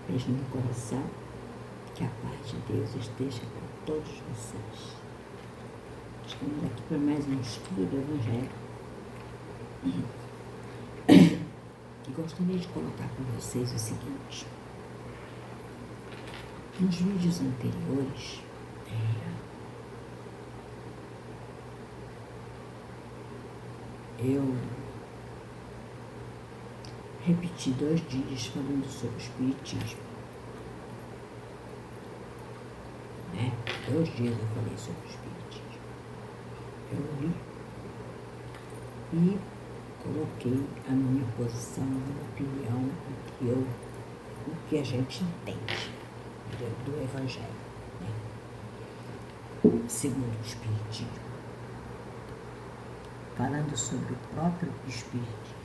Beijo no coração. Que a paz de Deus esteja com todos vocês. Estamos aqui para mais um estudo do Evangelho. E gostaria de colocar para vocês o seguinte. Nos vídeos anteriores, eu repeti 2 dias falando sobre o Espiritismo. 2 dias eu falei sobre o Espiritismo. Eu li e coloquei a minha posição, a minha opinião, o que a gente entende do Evangelho, segundo o Espiritismo, falando sobre o próprio Espiritismo.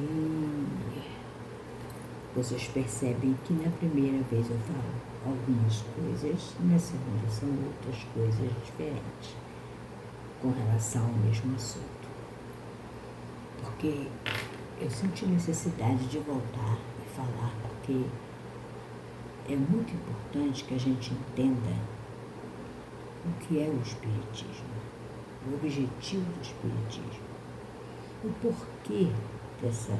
E vocês percebem que na primeira vez eu falo algumas coisas, na segunda são outras coisas diferentes com relação ao mesmo assunto. Porque eu senti necessidade de voltar e falar, porque é muito importante que a gente entenda o que é o Espiritismo, o objetivo do Espiritismo, o porquê dessa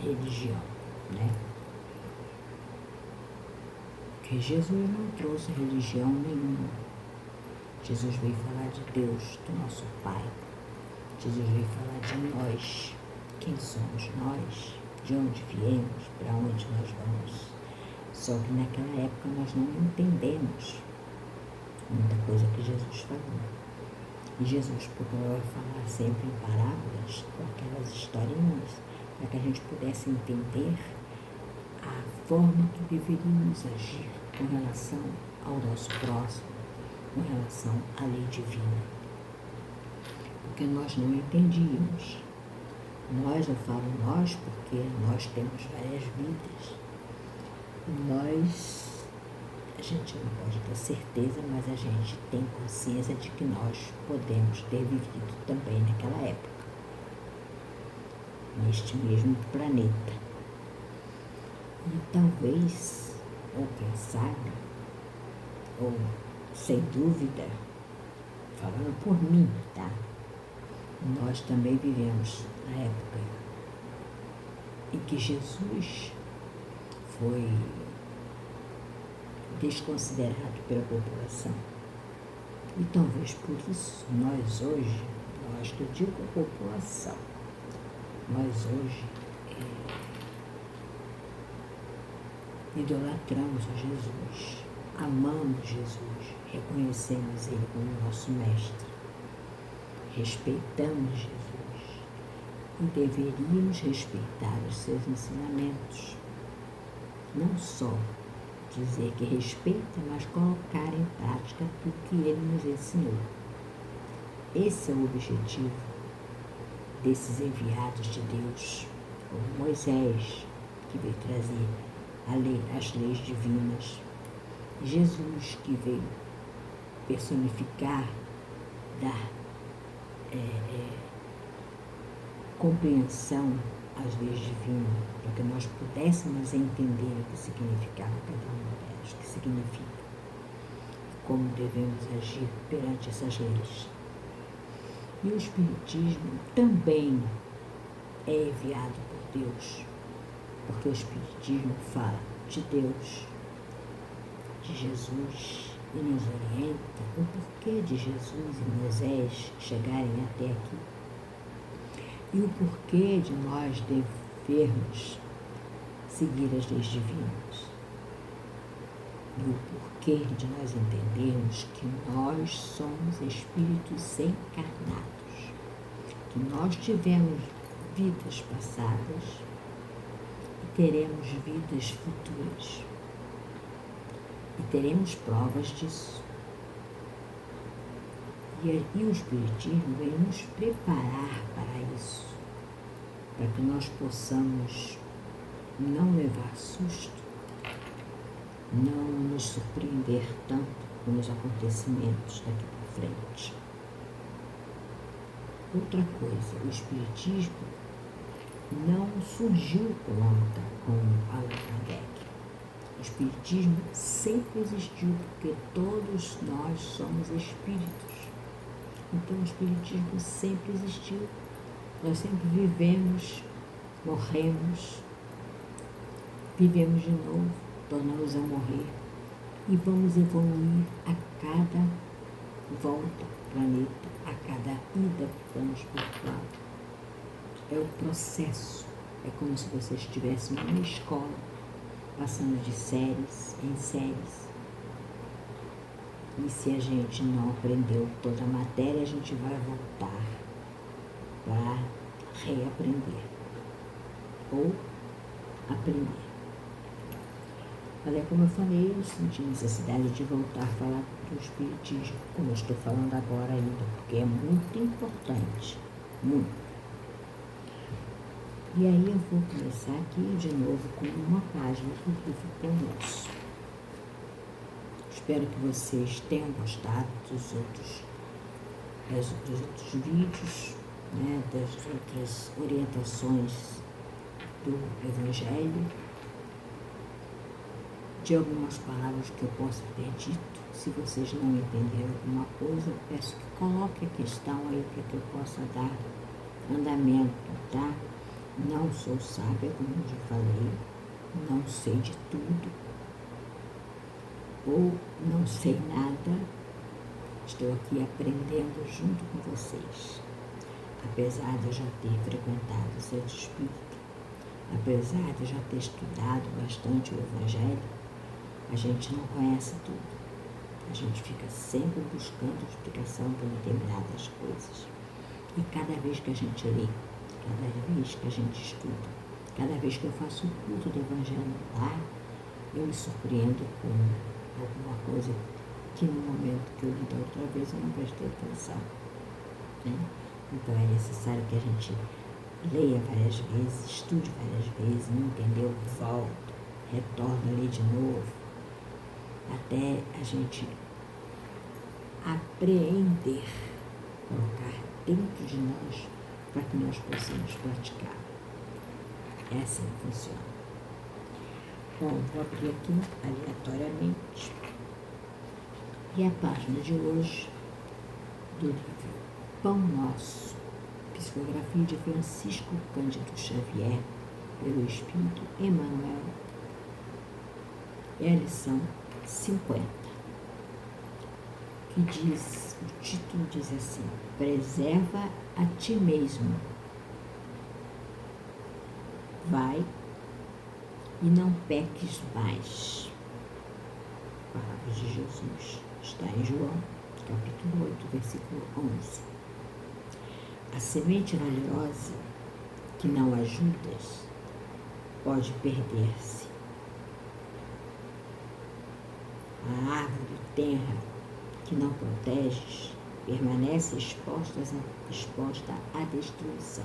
religião, Porque Jesus não trouxe religião nenhuma. Jesus veio falar de Deus, do nosso Pai. Jesus veio falar de nós, quem somos nós, de onde viemos, para onde nós vamos. Só que naquela época nós não entendemos muita coisa que Jesus falou. E Jesus procurou falar sempre em parábolas, com aquelas historinhas, para que a gente pudesse entender a forma que deveríamos agir com relação ao nosso próximo, com relação à lei divina. Porque nós não entendíamos. Nós, eu falo nós, porque nós temos várias vidas. A gente não pode ter certeza, mas a gente tem consciência de que nós podemos ter vivido também naquela época, neste mesmo planeta. E talvez, ou quem sabe, ou sem dúvida, falando por mim, nós também vivemos na época em que Jesus foi desconsiderado pela população. E talvez por isso nós hoje, que eu digo a população, nós hoje idolatramos a Jesus, amamos Jesus, reconhecemos Ele como nosso Mestre, respeitamos Jesus e deveríamos respeitar os seus ensinamentos. Não só dizer que respeita, mas colocar em prática tudo que Ele nos ensinou. Esse é o objetivo desses enviados de Deus, como Moisés, que veio trazer as leis divinas, Jesus, que veio personificar, dar compreensão às leis divinas, para que nós pudéssemos entender o que significava cada uma delas, o que significa, e como devemos agir perante essas leis. E o Espiritismo também é enviado por Deus, porque o Espiritismo fala de Deus, de Jesus, e nos orienta o porquê de Jesus e Moisés chegarem até aqui. E o porquê de nós devermos seguir as leis divinas. E o porquê de nós entendermos que nós somos espíritos encarnados, que nós tivemos vidas passadas e teremos vidas futuras. E teremos provas disso. E o Espiritismo vem nos preparar para isso, para que nós possamos não levar susto, não nos surpreender tanto com os acontecimentos daqui para frente. Outra coisa, o Espiritismo não surgiu com Allan Kardec. O Espiritismo sempre existiu, porque todos nós somos espíritos. Então o Espiritismo sempre existiu. Nós sempre vivemos, morremos, vivemos de novo, tornamos a morrer e vamos evoluir a cada volta ao planeta, a cada ida que vamos para o lado. É o processo, é como se você estivesse numa escola, passando de séries em séries. E se a gente não aprendeu toda a matéria, a gente vai voltar para reaprender ou aprender. Mas é como eu falei, eu senti necessidade de voltar a falar do Espiritismo, como eu estou falando agora ainda, porque é muito importante, muito. E aí eu vou começar aqui de novo com uma página do livro Conosco. Espero que vocês tenham gostado dos outros vídeos, né, das outras orientações do Evangelho, de algumas palavras que eu possa ter dito. Se vocês não entenderam alguma coisa, eu peço que coloque a questão aí para que eu possa dar andamento, tá? Não sou sábia, como eu já falei, não sei de tudo, ou não sei nada, estou aqui aprendendo junto com vocês. Apesar de eu já ter frequentado o Centro Espírita, apesar de eu já ter estudado bastante o Evangelho, a gente não conhece tudo. A gente fica sempre buscando explicação para determinadas coisas. E cada vez que a gente lê, cada vez que a gente estuda, cada vez que eu faço o culto do Evangelho lá, eu me surpreendo com alguma coisa que no momento que eu li da outra vez eu não prestei atenção, né? Então é necessário que a gente leia várias vezes, estude várias vezes, não entendeu, volta, retorna a ler de novo, até a gente apreender, colocar dentro de nós para que nós possamos praticar. É assim que funciona. Bom, vou abrir aqui aleatoriamente. E a página de hoje do livro Pão Nosso, psicografia de Francisco Cândido Xavier, pelo Espírito Emmanuel, é a lição 50, que diz, o título diz assim: preserva a ti mesmo, vai e não peques mais. Palavras de Jesus, está em João, capítulo 8, versículo 11. A semente valiosa que não ajudas pode perder-se. A árvore tenra que não proteges permanece exposta à destruição.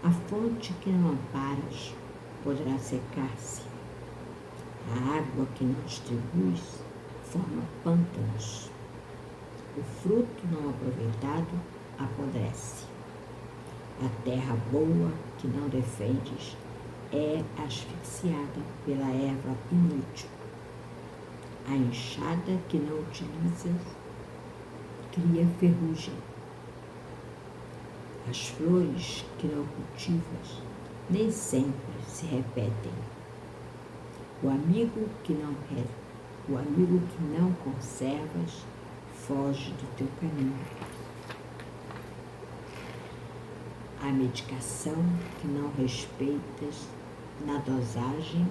A fonte que não amparas poderá secar-se. A água que não distribuis forma pântanos. O fruto não aproveitado apodrece. A terra boa que não defendes é asfixiada pela erva inútil. A enxada que não utilizas cria ferrugem. As flores que não cultivas nem sempre se repetem. O amigo que não conservas foge do teu caminho. A medicação que não respeitas na dosagem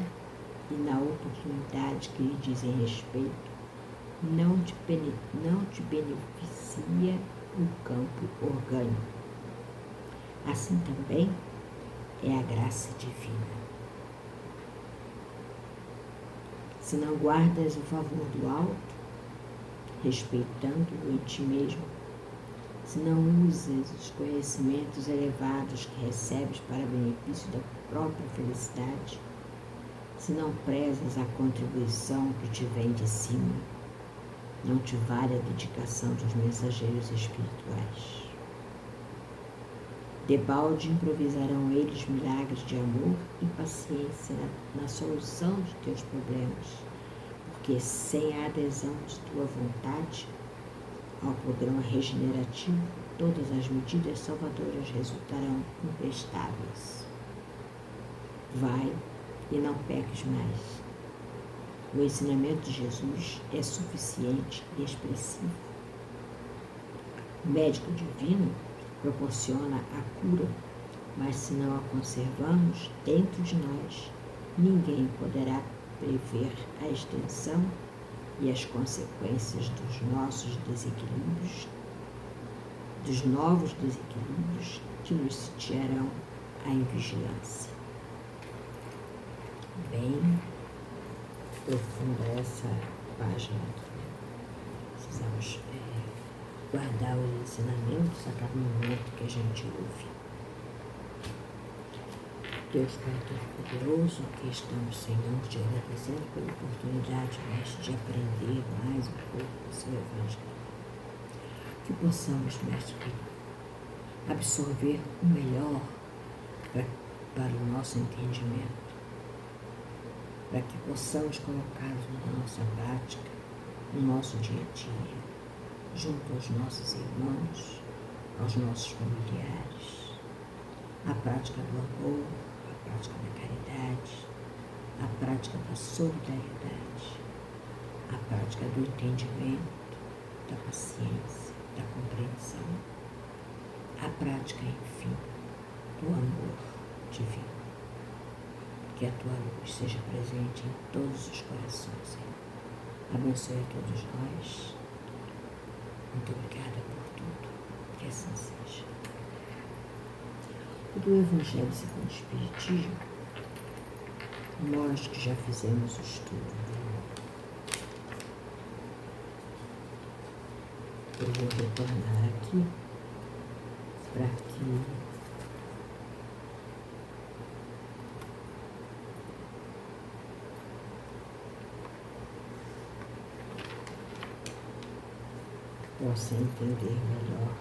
e na oportunidade que lhe dizem respeito não te beneficia no campo orgânico. Assim também é a graça divina. Se não guardas o favor do alto, respeitando-o em ti mesmo, se não usas os conhecimentos elevados que recebes para benefício da própria felicidade, se não prezas a contribuição que te vem de cima, não te vale a dedicação dos mensageiros espirituais. Debalde improvisarão eles milagres de amor e paciência na solução de teus problemas, porque sem a adesão de tua vontade ao programa regenerativo, todas as medidas salvadoras resultarão imprestáveis. Vai e não peques mais. O ensinamento de Jesus é suficiente e expressivo. O médico divino proporciona a cura, mas se não a conservamos dentro de nós, ninguém poderá prever a extensão e as consequências dos nossos desequilíbrios, dos novos desequilíbrios que nos sitiarão à invigilância. Bem profunda essa página aqui, né? Precisamos guardar os ensinamentos a cada momento que a gente ouve. Deus Pai Todo-Poderoso, aqui estamos, Senhor, te agradecendo pela oportunidade, Mestre, de aprender mais um pouco do seu Evangelho. Que possamos, Mestre, absorver o melhor para o nosso entendimento, para que possamos colocá-lo na nossa prática, no nosso dia a dia, junto aos nossos irmãos, aos nossos familiares, a prática do amor, a prática da caridade, a prática da solidariedade, a prática do entendimento, da paciência, da compreensão, a prática, enfim, do amor divino. Que a tua luz seja presente em todos os corações, Senhor. Abençoe a todos nós. Muito obrigada por tudo. Que assim seja. O do Evangelho segundo o Espiritismo, nós que já fizemos o estudo eu vou retornar aqui para que possa entender melhor.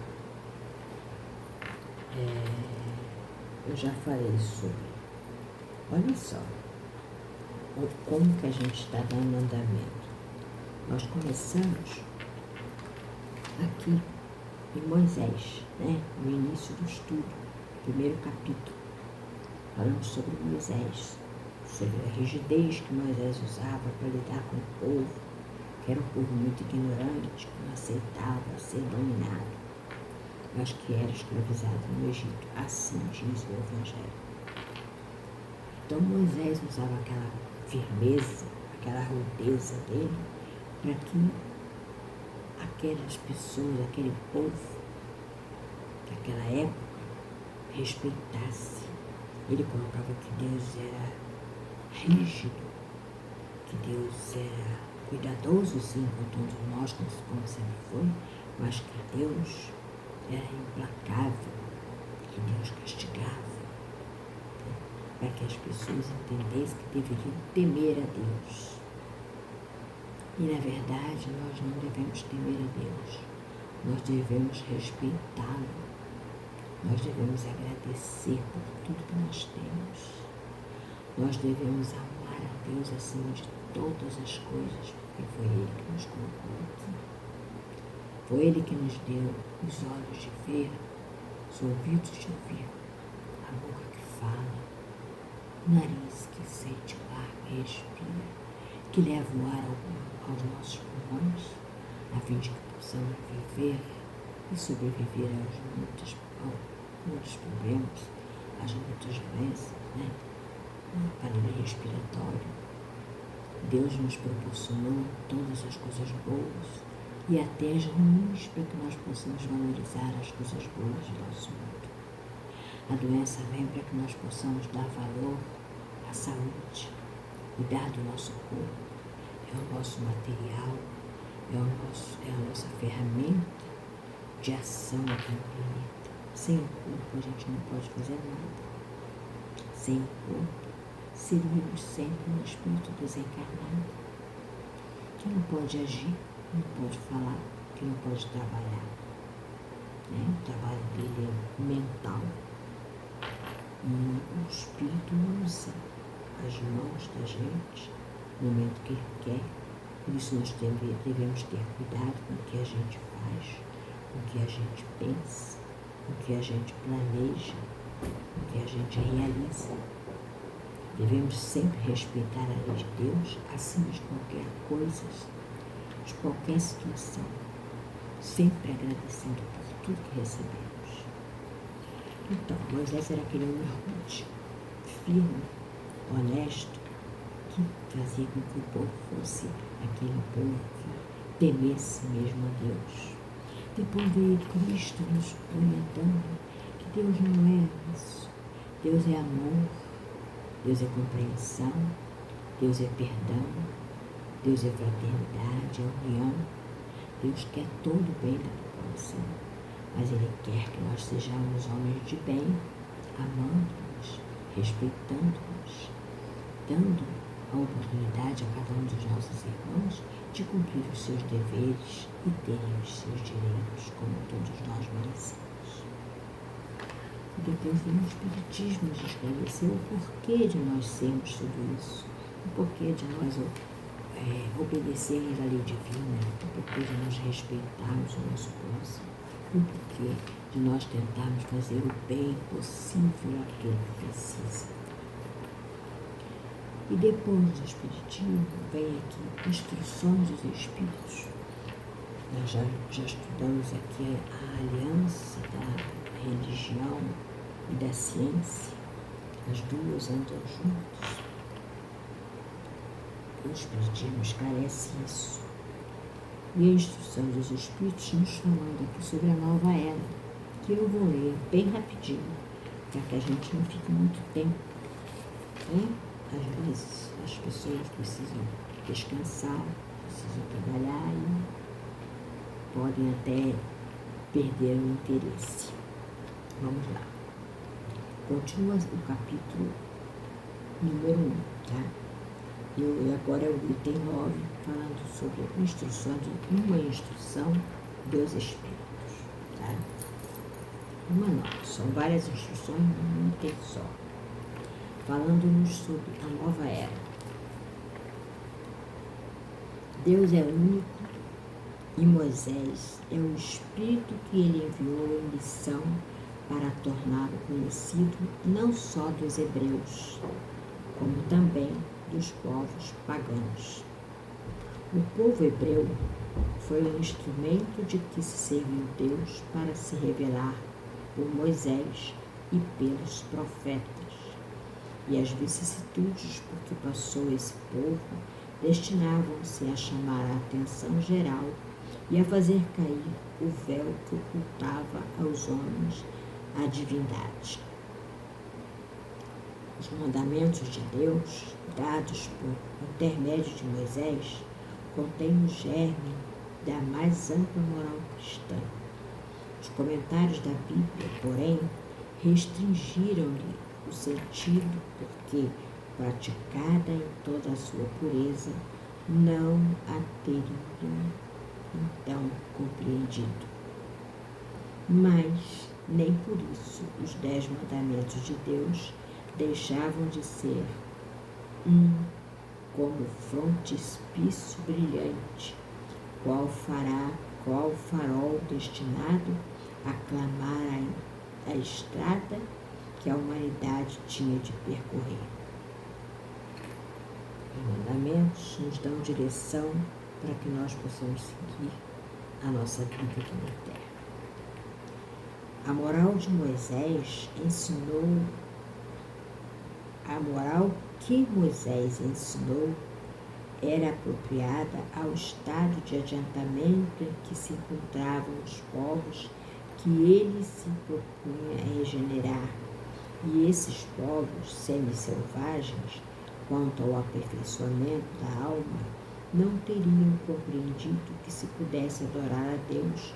Eu já falei sobre, olha só, como que a gente está dando andamento. Nós começamos aqui em Moisés, né? No início do estudo, primeiro capítulo, falamos sobre Moisés, sobre a rigidez que Moisés usava para lidar com o povo, que era um povo muito ignorante, que não aceitava ser dominado, mas que era escravizado no Egito. Assim diz o Evangelho. Então Moisés usava aquela firmeza, aquela rudeza dele, para que aquelas pessoas, aquele povo, daquela época, respeitasse. Ele colocava que Deus era rígido, que Deus era cuidadoso, sim, com todos nós, como sempre foi, mas que Deus era implacável, que Deus castigava, para que as pessoas entendessem que deveriam temer a Deus. E, na verdade, nós não devemos temer a Deus, nós devemos respeitá-lo, nós devemos agradecer por tudo que nós temos, nós devemos amar a Deus acima de todas as coisas, porque foi Ele que nos colocou aqui. Foi Ele que nos deu os olhos de ver, os ouvidos de ouvir, a boca que fala, o nariz que sente o ar, que respira, que leva o ar aos nossos pulmões, a fim de que possamos viver e sobreviver aos muitos problemas, às muitas doenças, né? No aparelho respiratório. Deus nos proporcionou todas as coisas boas e até as ruins, para que nós possamos valorizar as coisas boas do nosso mundo. A doença vem para que nós possamos dar valor à saúde, cuidar do nosso corpo. É o nosso material, é a nossa ferramenta de ação aqui no planeta. Sem o corpo a gente não pode fazer nada. Sem o corpo seríamos sempre um espírito desencarnado, que não pode agir, não pode falar, que não pode trabalhar. O trabalho dele é mental, E o Espírito usa as mãos da gente no momento que Ele quer. Por isso nós devemos ter cuidado com o que a gente faz, com o que a gente pensa, com o que a gente planeja, com o que a gente realiza. Devemos sempre respeitar a lei de Deus acima de qualquer coisa, de qualquer situação, sempre agradecendo por tudo que recebemos. Então, Moisés era aquele homem rude, firme, honesto, que fazia com que o povo fosse aquele povo que temesse mesmo a Deus. Depois veio Cristo nos orientando que Deus não é isso. Deus é amor, Deus é compreensão, Deus é perdão, Deus é fraternidade, é união. Deus quer todo o bem da população, mas Ele quer que nós sejamos homens de bem, amando-nos, respeitando-nos, dando a oportunidade a cada um dos nossos irmãos de cumprir os seus deveres e terem os seus direitos, como todos nós merecemos. E depois vem o Espiritismo nos esclarecer o porquê de nós sermos tudo isso, o porquê de nós obedecermos à lei divina, o porquê de nós respeitarmos o nosso próximo, o porquê de nós tentarmos fazer o bem possível àquele que precisa. E depois do Espiritismo vem aqui Instruções dos Espíritos. Nós já estudamos aqui a aliança da religião e da ciência. As duas andam juntas. O Espiritismo esclarece isso. E a Instrução dos Espíritos nos falando aqui sobre a nova era, que eu vou ler bem rapidinho, para que a gente não fique muito tempo, né? Às vezes as pessoas precisam descansar, precisam trabalhar e podem até perder o interesse. Vamos lá. Continua o capítulo número 1, tá? E agora é o item 9, falando sobre uma instrução dos Espíritos, tá? Uma não, são várias instruções num item só. Falando-nos sobre a nova era. Deus é único e Moisés é o Espírito que Ele enviou em missão para torná-lo conhecido não só dos hebreus, como também dos povos pagãos. O povo hebreu foi o instrumento de que se serviu Deus para se revelar por Moisés e pelos profetas. E as vicissitudes por que passou esse povo destinavam-se a chamar a atenção geral e a fazer cair o véu que ocultava aos homens a divindade. Os mandamentos de Deus, dados por intermédio de Moisés, contêm o germe da mais ampla moral cristã. Os comentários da Bíblia, porém, restringiram-lhe o sentido porque, praticada em toda a sua pureza, não a teriam então compreendido. Mas nem por isso os 10 mandamentos de Deus deixavam de ser como frontispício brilhante, qual farol destinado a clamar a estrada que a humanidade tinha de percorrer. Os mandamentos nos dão direção para que nós possamos seguir a nossa vida aqui na Terra. A moral de Moisés ensinou, a moral que Moisés ensinou era apropriada ao estado de adiantamento em que se encontravam os povos que ele se propunha a regenerar. E esses povos semi-selvagens, quanto ao aperfeiçoamento da alma, não teriam compreendido que se pudesse adorar a Deus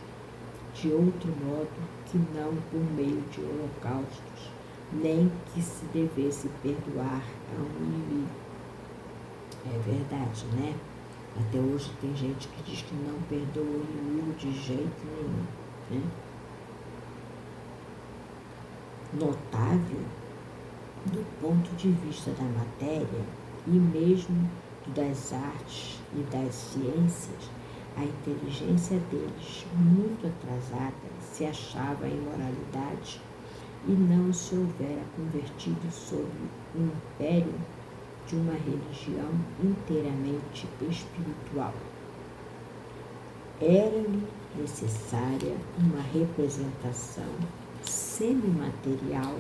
de outro modo que não por meio de holocaustos, nem que se devesse perdoar a um inimigo. É verdade, né? Até hoje tem gente que diz que não perdoa o inimigo de jeito nenhum, né? Notável do ponto de vista da matéria e mesmo das artes e das ciências, a inteligência deles, muito atrasada, se achava em moralidade e não se houvera convertido sob o império de uma religião inteiramente espiritual. Era-lhe necessária uma representação semimaterial,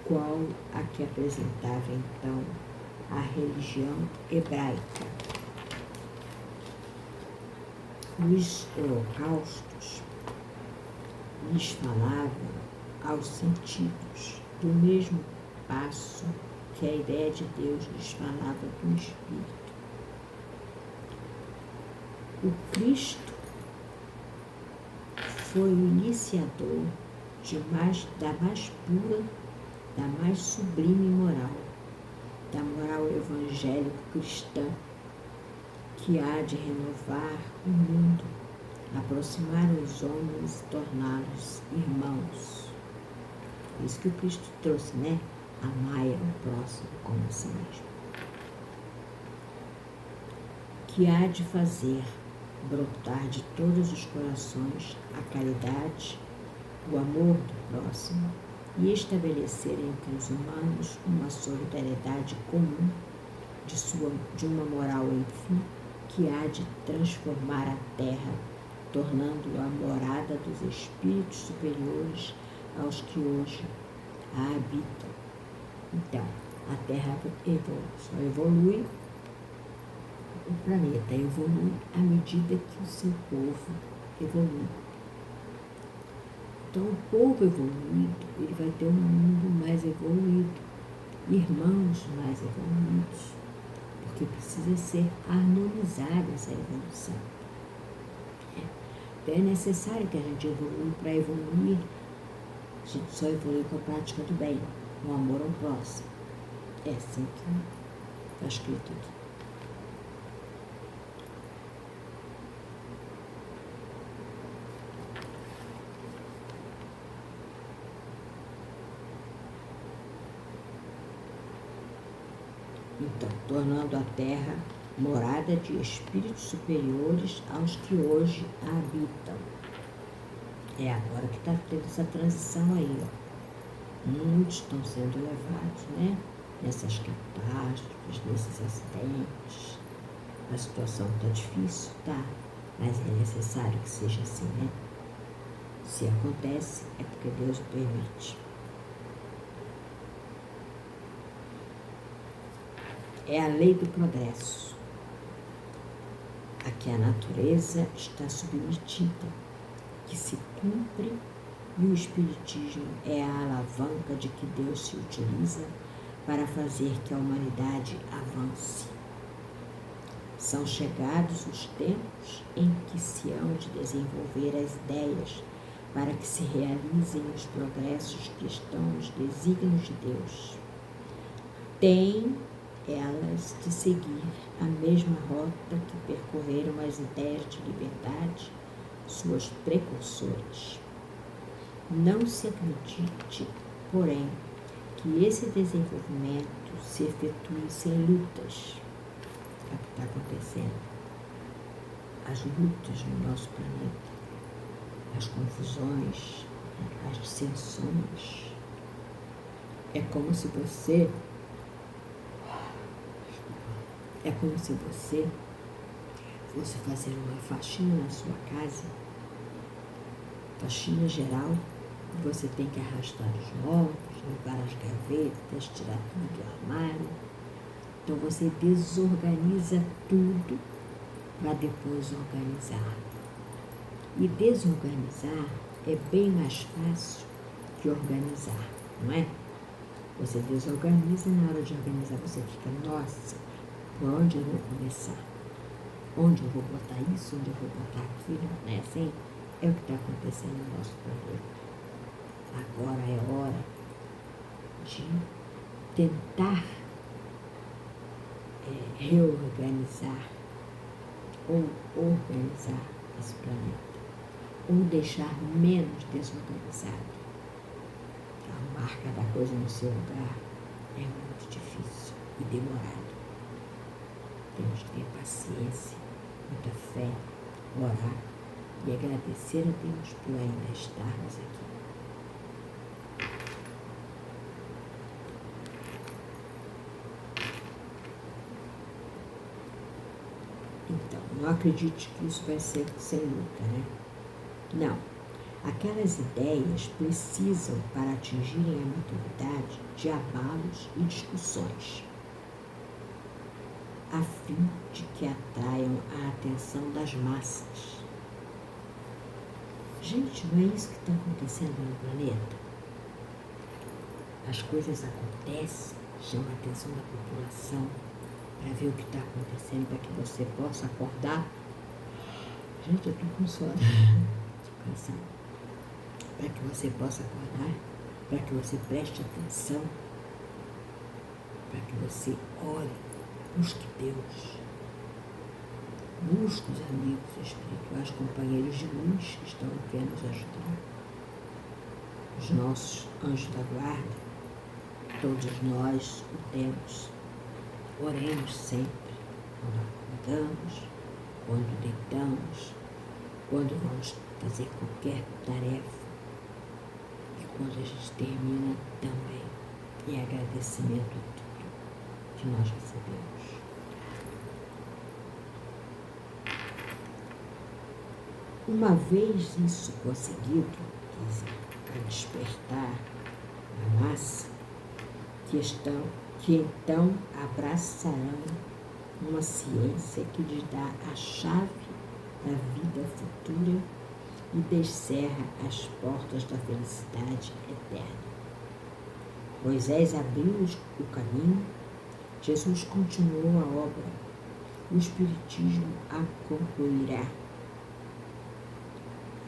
qual a que apresentava então a religião hebraica. Os holocaustos lhes falavam aos sentidos, do mesmo passo que a ideia de Deus lhes falava do Espírito. O Cristo foi o iniciador da mais pura, da mais sublime moral, da moral evangélico-cristã, que há de renovar o mundo, aproximar os homens e torná-los irmãos. Por isso que o Cristo trouxe, né? Amai ao próximo como a si mesmo. Que há de fazer brotar de todos os corações a caridade, o amor do próximo e estabelecer entre os humanos uma solidariedade comum de uma moral, enfim, que há de transformar a terra, tornando-a morada dos espíritos superiores aos que hoje a habitam. Então, a terra só evolui, o planeta evolui à medida que o seu povo evolui. Então, o povo evoluído, ele vai ter um mundo mais evoluído, irmãos mais evoluídos, porque precisa ser harmonizada essa evolução. Então, é necessário que a gente evolua. Para evoluir, a gente só evolui com a prática do bem, com o amor ao próximo. É assim que está escrito aqui. Então, tornando a terra morada de espíritos superiores aos que hoje a habitam. É agora que está tendo essa transição aí, ó. Muitos estão sendo levados, né? Nessas catástrofes, nesses acidentes. A situação está difícil, tá? Mas é necessário que seja assim, né? Se acontece, é porque Deus o permite. É a lei do progresso, a que a natureza está submetida, que se cumpre, e o Espiritismo é a alavanca de que Deus se utiliza para fazer que a humanidade avance. São chegados os tempos em que se hão de desenvolver as ideias para que se realizem os progressos que estão nos desígnios de Deus. Tem elas de seguir a mesma rota que percorreram as ideias de liberdade, suas precursoras. Não se acredite, porém, que esse desenvolvimento se efetue sem lutas. É o que está acontecendo. As lutas no nosso planeta, as confusões, as dissensões. É como se você fosse fazer uma faxina na sua casa, faxina geral. Você tem que arrastar os móveis, levar as gavetas, tirar tudo do armário. Então você desorganiza tudo para depois organizar. E desorganizar é bem mais fácil que organizar, não é? Você desorganiza, na hora de organizar você fica, nossa, por onde eu vou começar? Onde eu vou botar isso? Onde eu vou botar aquilo? Não é assim? É o que está acontecendo no nosso planeta. Agora é hora de tentar reorganizar ou organizar esse planeta, ou deixar menos desorganizado, arrumar cada coisa no seu lugar, é muito difícil e demorado. Temos que ter paciência, muita fé, orar e agradecer a Deus por ainda estarmos aqui. Então, não acredite que isso vai ser sem luta, né? Não. Aquelas ideias precisam, para atingirem a maturidade, de abalos e discussões, a fim de que atraiam a atenção das massas. Gente, não é isso que está acontecendo no planeta? As coisas acontecem, chamam a atenção da população para ver o que está acontecendo, para que você possa acordar. Gente, eu estou com sono. Estou cansada. Para que você possa acordar, para que você preste atenção, para que você ore, busque Deus, busque os amigos espirituais, companheiros de luz que estão aqui a nos ajudar, os nossos anjos da guarda, todos nós o temos. Oremos sempre, quando acordamos, quando deitamos, quando vamos fazer qualquer tarefa. Quando a gente termina também, é agradecimento a tudo que nós recebemos. Uma vez isso conseguido, para despertar a massa, que então abraçarão uma ciência que lhes dá a chave da vida futura e descerra as portas da felicidade eterna. Moisés abriu o caminho, Jesus continuou a obra, o Espiritismo a concluirá.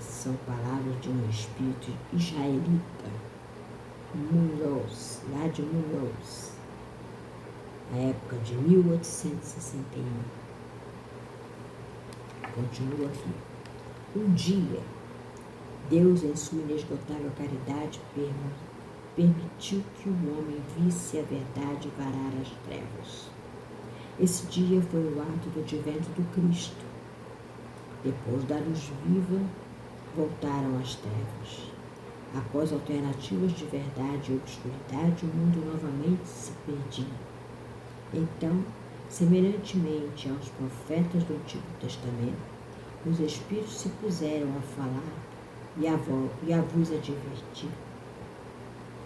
São palavras de um espírito israelita, Munhoz, lá de Munhoz, na época de 1861. Continua aqui. Um dia, Deus, em sua inesgotável caridade, permitiu que o homem visse a verdade varar as trevas. Esse dia foi o ato do advento do Cristo. Depois da luz viva, voltaram as trevas. Após alternativas de verdade e obscuridade, o mundo novamente se perdia. Então, semelhantemente aos profetas do Antigo Testamento, os Espíritos se puseram a falar e a vos advertir.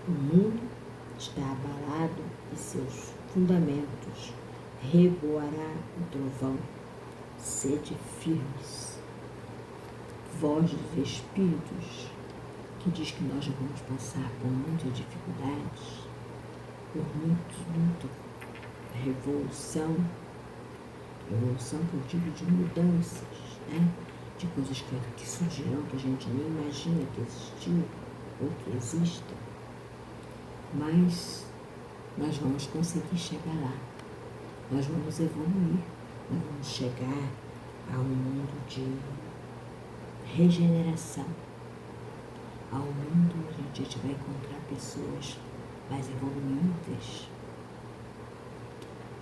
O mundo está abalado e seus fundamentos reboará o trovão. Sede firmes. Voz dos Espíritos, que diz que nós vamos passar por muitas dificuldades, por muitas lutas, revolução que eu digo de mudanças, né? De coisas que surgirão que a gente nem imagina que existiu ou que exista. Mas nós vamos conseguir chegar lá. Nós vamos evoluir. Nós vamos chegar a um mundo de regeneração. A um mundo onde a gente vai encontrar pessoas mais evoluídas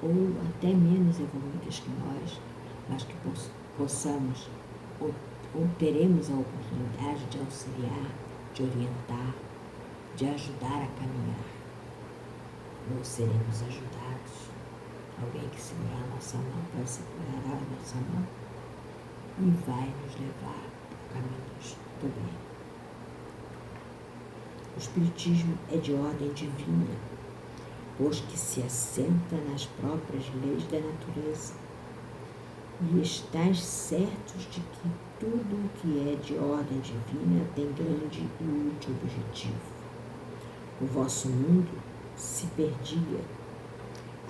ou até menos evoluídas que nós, mas que possamos ou teremos a oportunidade de auxiliar, de orientar, de ajudar a caminhar. Ou seremos ajudados. Alguém que segurar a nossa mão vai segurar a nossa mão e vai nos levar por caminhos do bem. O Espiritismo é de ordem divina, pois que se assenta nas próprias leis da natureza. E estais certos de que tudo o que é de ordem divina tem grande e útil objetivo. O vosso mundo se perdia.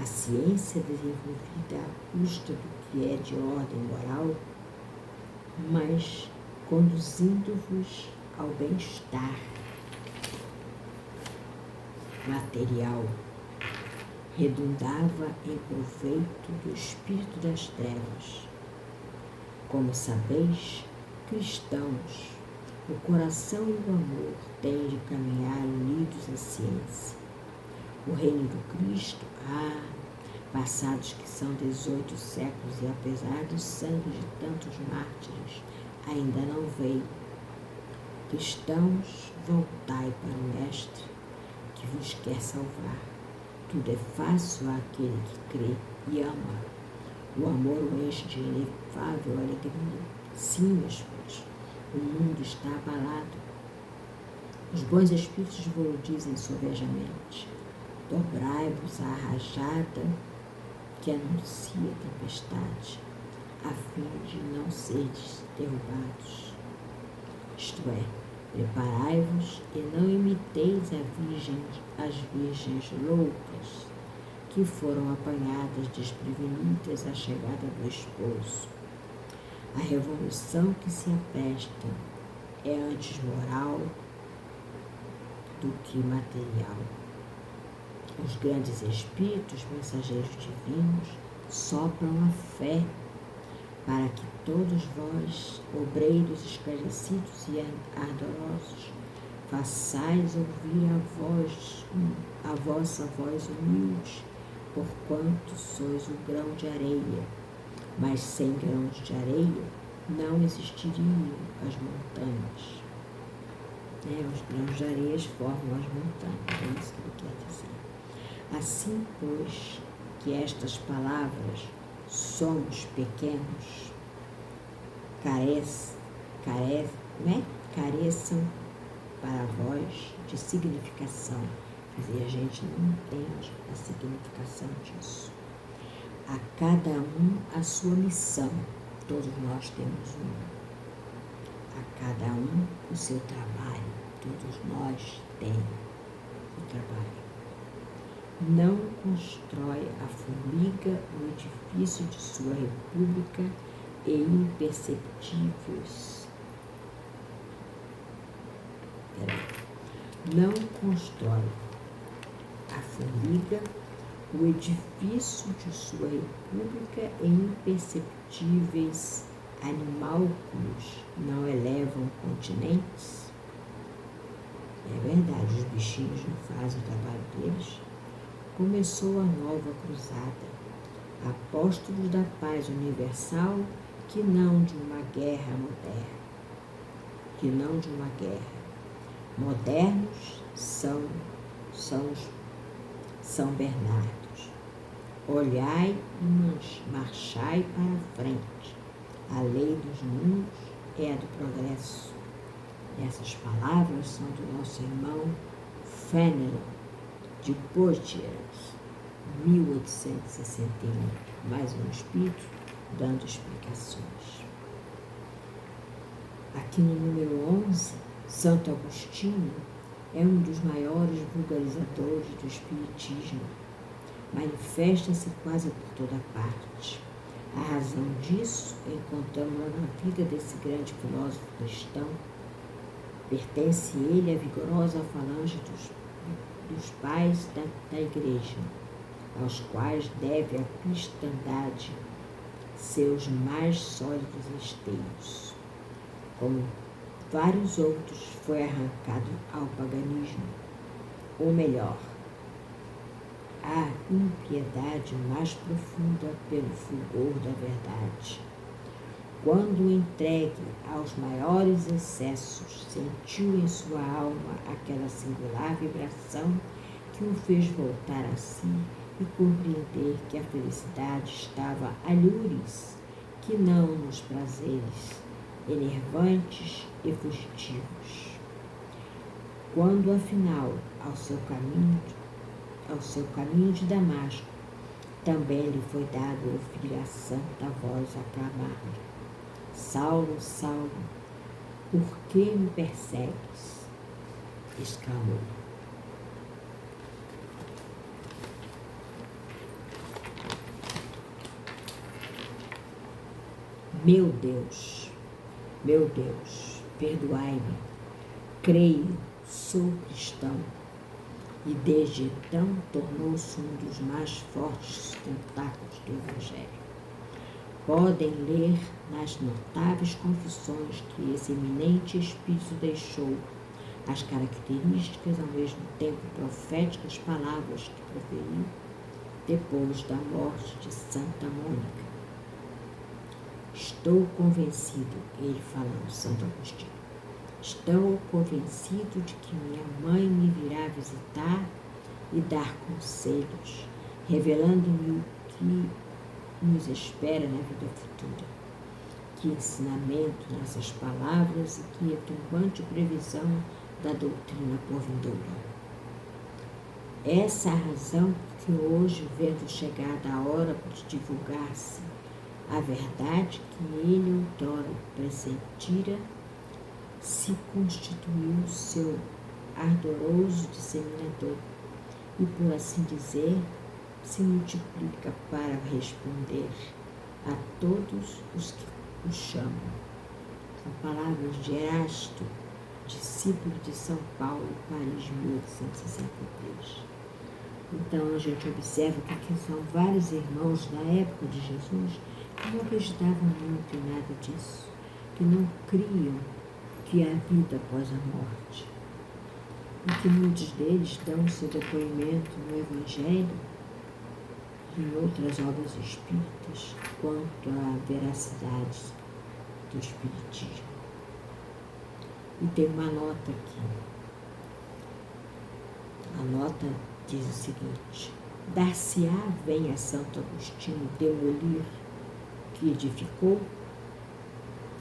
A ciência desenvolvida à custa do que é de ordem moral, mas conduzindo-vos ao bem-estar material, redundava em proveito do espírito das trevas. Como sabeis, cristãos, o coração e o amor têm de caminhar unidos à ciência. O reino do Cristo, passados que são 18 séculos e apesar do sangue de tantos mártires, ainda não veio. Cristãos, voltai para o Mestre, que vos quer salvar. Tudo é fácil àquele que crê e ama. O amor o enche de inefável alegria. Sim, meus filhos, o mundo está abalado. Os bons espíritos vos dizem sovejamente: dobrai-vos à rajada que anuncia a tempestade, a fim de não seres derrubados. Isto é, preparai-vos e não imiteis as virgens loucas que foram apanhadas desprevenidas à chegada do esposo. A revolução que se apresta é antes moral do que material. Os grandes espíritos, mensageiros divinos, sopram a fé para que todos vós, obreiros esclarecidos e ardorosos, façais ouvir a vossa voz humilde, porquanto sois um grão de areia, mas sem grãos de areia não existiriam as montanhas. Os grãos de areia formam as montanhas, é isso que ele quer dizer. Assim, pois, que estas palavras, somos pequenos, careçam para vós de significação. Quer dizer, a gente não entende a significação disso. A cada um a sua missão, todos nós temos uma. A cada um o seu trabalho, todos nós temos o trabalho. Não constrói a formiga o edifício de sua república e imperceptíveis. Não constrói a formiga o edifício de sua república e imperceptíveis animálculos não elevam continentes? É verdade, os bichinhos não fazem o trabalho deles. Começou a nova cruzada, apóstolos da paz universal, que não de uma guerra moderna. Modernos são São Bernardos. Olhai e marchai para a frente. A lei dos mundos é a do progresso. Essas palavras são do nosso irmão Fenelon, de Poitiers, 1861, mais um espírito dando explicações. Aqui no número 11, Santo Agostinho é um dos maiores vulgarizadores do espiritismo. Manifesta-se quase por toda parte. A razão disso encontramos-la na vida desse grande filósofo cristão. Pertence ele à vigorosa falange dos pais da Igreja, aos quais deve a cristandade seus mais sólidos esteios. Como vários outros, foi arrancado ao paganismo, ou melhor, à impiedade mais profunda pelo fulgor da verdade. Quando entregue aos maiores excessos, sentiu em sua alma aquela singular vibração que o fez voltar a si e compreender que a felicidade estava alhures, que não nos prazeres enervantes e fugitivos. Quando, afinal, ao seu caminho de Damasco, também lhe foi dado ouvir a santa voz aclamar-lhe: Saulo, Saulo, por que me persegues? Exclamou. Meu Deus, perdoai-me, creio, sou cristão. E desde então tornou-se um dos mais fortes tentáculos do Evangelho. Podem ler nas notáveis confissões que esse eminente espírito deixou as características, ao mesmo tempo proféticas, palavras que proferiu depois da morte de Santa Mônica. Estou convencido, ele falando, Santo Agostinho, estou convencido de que minha mãe me virá visitar e dar conselhos, revelando-me o que nos espera na vida futura. Que ensinamento nessas palavras e que retumbante previsão da doutrina por vindoura. Essa é a razão que hoje, vendo chegada a hora de divulgar-se a verdade que ele outrora pressentira, se constituiu seu ardoroso disseminador e, por assim dizer, se multiplica para responder a todos os que o chamam. São palavras de Erasto, discípulo de São Paulo, Paris, 1863. Então a gente observa que aqui são vários irmãos da época de Jesus que não acreditavam muito em nada disso, que não criam que há vida após a morte. E que muitos deles dão seu depoimento no Evangelho e em outras obras espíritas quanto à veracidade do Espiritismo. E tem uma nota aqui. A nota diz o seguinte: dar-se-á vem a Santo Agostinho demolir o que edificou?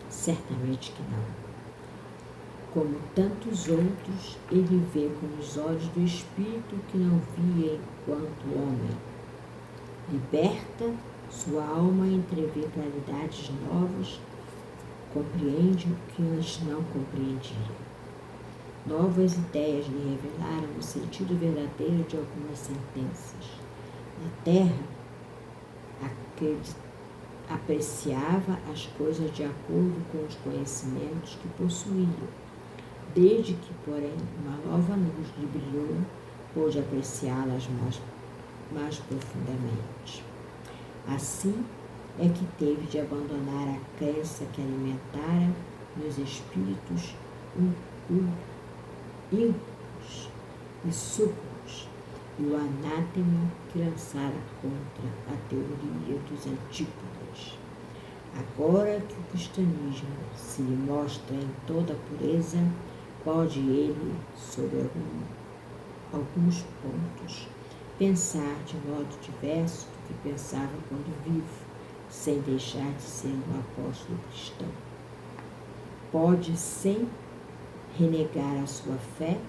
Certamente que não. Como tantos outros, ele vê com os olhos do espírito que não via enquanto homem. Liberta, sua alma entrevê claridades novas, compreende o que antes não compreendia. Novas ideias lhe revelaram o sentido verdadeiro de algumas sentenças. Na terra, apreciava as coisas de acordo com os conhecimentos que possuía. Desde que, porém, uma nova luz lhe brilhou, pôde apreciá-las mais profundamente. Assim é que teve de abandonar a crença que alimentara nos espíritos ímpios e súculos e o anátema que lançara contra a teoria dos antípodas. Agora que o cristianismo se lhe mostra em toda a pureza, pode ele, sobre alguns pontos, pensar de modo diverso do que pensava quando vivo, sem deixar de ser um apóstolo cristão. Pode, sem renegar a sua fé,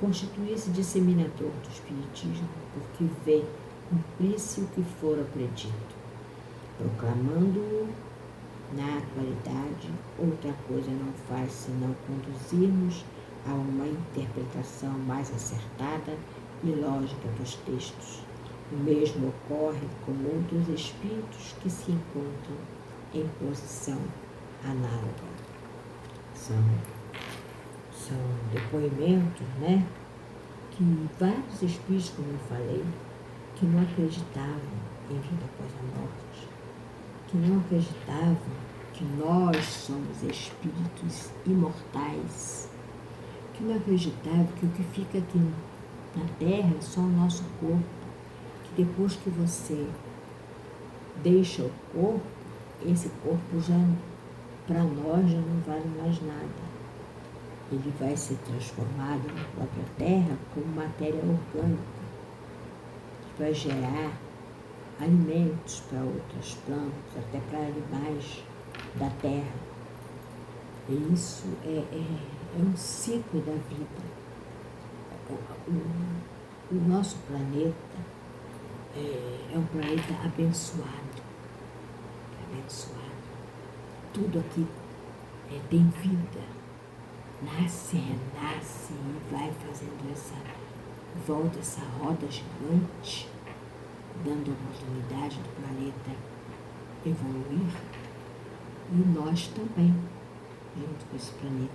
constituir-se disseminador do Espiritismo, porque vê cumprir-se o que fora predito. Proclamando-o na atualidade, outra coisa não faz senão conduzir-nos a uma interpretação mais acertada e lógica dos textos. O mesmo ocorre com outros espíritos que se encontram em posição análoga. São depoimentos, que vários espíritos, como eu falei, que não acreditavam em vida após a morte, que não acreditavam que nós somos espíritos imortais, que não acreditavam que o que fica aqui na Terra é só o nosso corpo, que depois que você deixa o corpo, esse corpo já, para nós, já não vale mais nada. Ele vai ser transformado na própria terra como matéria orgânica, que vai gerar alimentos para outras plantas, até para animais da terra. E isso é um ciclo da vida. O nosso planeta é um planeta abençoado. Tudo aqui tem vida. Nasce, renasce e vai fazendo essa volta, essa roda gigante, dando oportunidade do planeta evoluir. E nós também, junto com esse planeta,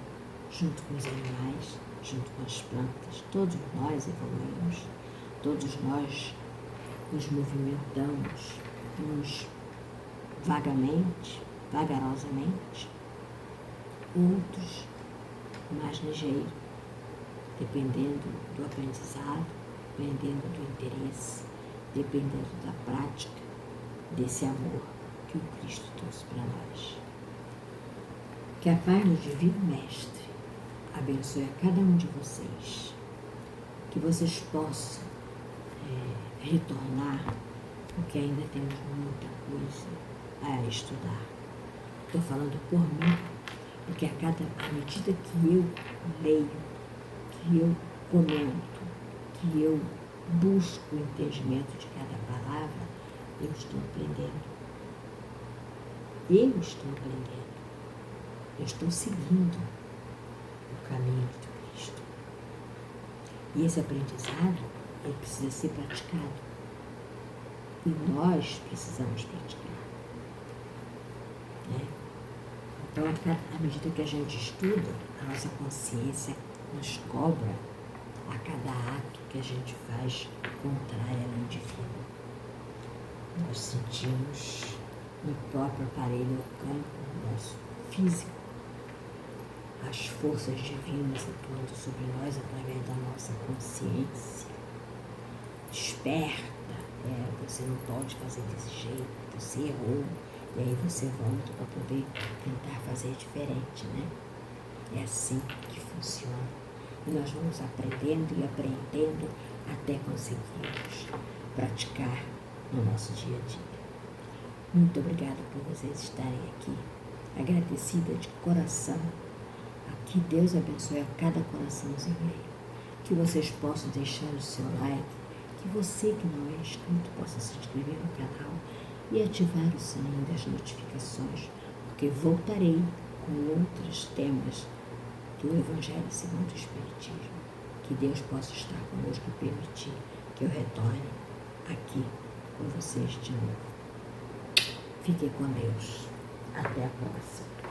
junto com os animais, junto com as plantas, todos nós evoluímos, todos nós nos movimentamos, vagarosamente, outros mais ligeiro, dependendo do aprendizado, dependendo do interesse, dependendo da prática desse amor que o Cristo trouxe para nós. Que a paz do Divino Mestre abençoe a cada um de vocês, que vocês possam retornar, porque ainda temos muita coisa a estudar. Estou falando por mim, porque à medida que eu leio, que eu comento, que eu busco o entendimento de cada palavra, eu estou aprendendo. Eu estou aprendendo. Eu estou seguindo o caminho de Cristo. E esse aprendizado, ele precisa ser praticado. E nós precisamos praticar. Né? Então, à medida que a gente estuda, a nossa consciência nos cobra a cada ato que a gente faz contrário à lei divina. Nós sentimos no próprio aparelho orgânico nosso físico as forças divinas atuando sobre nós através da nossa consciência. Desperta, você não pode fazer desse jeito, você errou, e aí você volta para poder tentar fazer diferente, né? É assim que funciona. E nós vamos aprendendo e aprendendo até conseguirmos praticar no nosso dia a dia. Muito obrigada por vocês estarem aqui, agradecida de coração. Que Deus abençoe a cada coraçãozinho aí. Que vocês possam deixar o seu like, que você que não é inscrito possa se inscrever no canal e ativar o sininho das notificações, porque voltarei com outros temas do Evangelho segundo o Espiritismo. Que Deus possa estar conosco e permitir que eu retorne aqui com vocês de novo. Fiquem com Deus. Até a próxima.